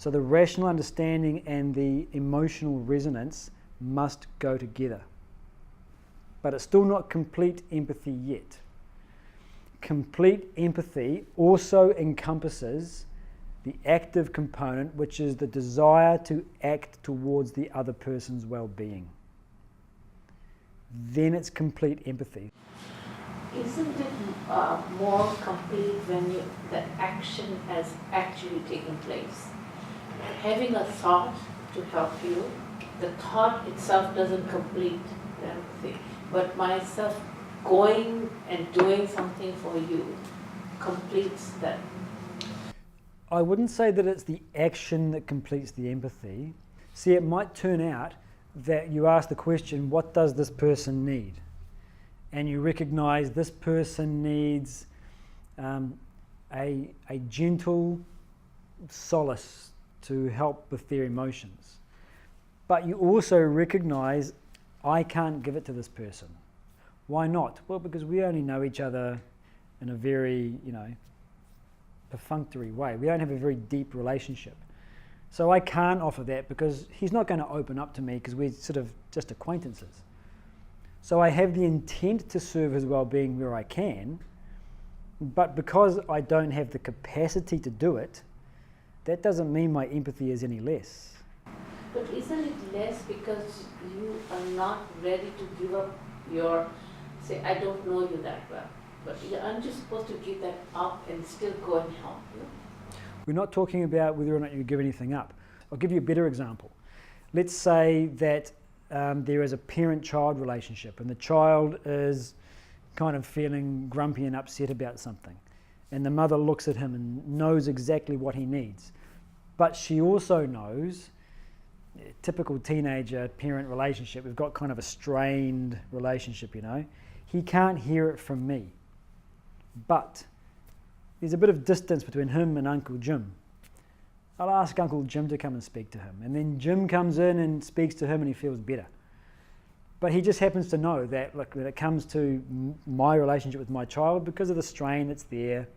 So the rational understanding and the emotional resonance must go together. But it's still not complete empathy yet. Complete empathy also encompasses the active component, which is the desire to act towards the other person's well-being. Then it's complete empathy. Isn't it more complete when the action has actually taken place? Having a thought to help you, the thought itself doesn't complete the empathy, but myself going and doing something for you completes that. I wouldn't say that it's the action that completes the empathy. See, it might turn out that you ask the question, what does this person need? And you recognize this person needs a gentle solace to help with their emotions. But you also recognize, I can't give it to this person. Why not? Well, because we only know each other in a very, perfunctory way. We don't have a very deep relationship. So I can't offer that because he's not going to open up to me because we're sort of just acquaintances. So I have the intent to serve his well-being where I can, but because I don't have the capacity to do it, that doesn't mean my empathy is any less. But isn't it less because you are not ready to give up your, say, I don't know you that well, but aren't you supposed to give that up and still go and help you? We're not talking about whether or not you give anything up. I'll give you a better example. Let's say that there is a parent-child relationship and the child is kind of feeling grumpy and upset about something. And the mother looks at him and knows exactly what he needs. But she also knows, typical teenager-parent relationship, we've got kind of a strained relationship, He can't hear it from me. But there's a bit of distance between him and Uncle Jim. I'll ask Uncle Jim to come and speak to him. And then Jim comes in and speaks to him and he feels better. But he just happens to know that, look, when it comes to my relationship with my child, because of the strain that's there,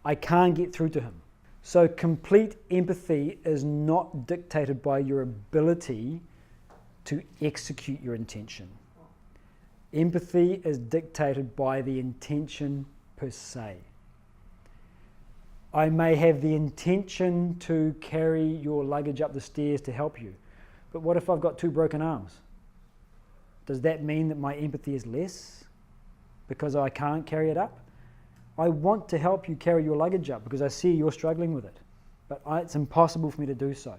I can't get through to him. So complete empathy is not dictated by your ability to execute your intention. Empathy is dictated by the intention per se. I may have the intention to carry your luggage up the stairs to help you, but what if I've got 2 broken arms? Does that mean that my empathy is less because I can't carry it up? I want to help you carry your luggage up because I see you're struggling with it, but it's impossible for me to do so.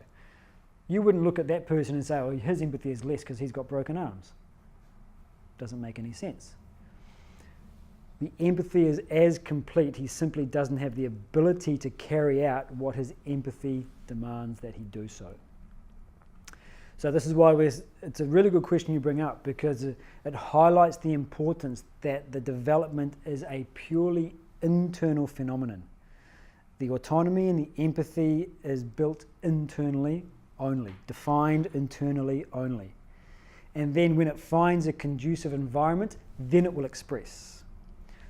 You wouldn't look at that person and say, oh, his empathy is less because he's got broken arms. Doesn't make any sense. The empathy is as complete, he simply doesn't have the ability to carry out what his empathy demands that he do so. So this is why it's a really good question you bring up, because it highlights the importance that the development is a purely internal phenomenon. The autonomy and the empathy is built internally only, defined internally only. And then when it finds a conducive environment, then it will express.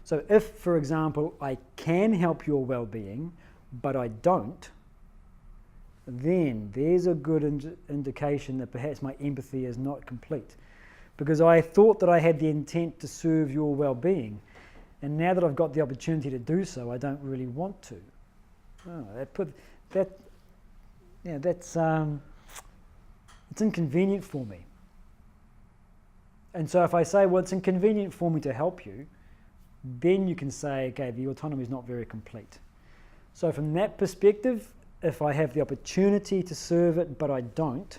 So if, for example, I can help your well-being, but I don't, then there's a good indication that perhaps my empathy is not complete. Because I thought that I had the intent to serve your well-being, and now that I've got the opportunity to do so, I don't really want to. It's inconvenient for me. And so if I say, well, it's inconvenient for me to help you, then you can say, okay, the autonomy is not very complete. So from that perspective, if I have the opportunity to serve it, but I don't,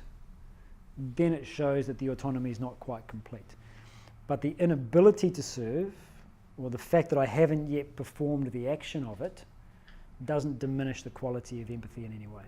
then it shows that the autonomy is not quite complete. But the inability to serve, or the fact that I haven't yet performed the action of it, doesn't diminish the quality of empathy in any way.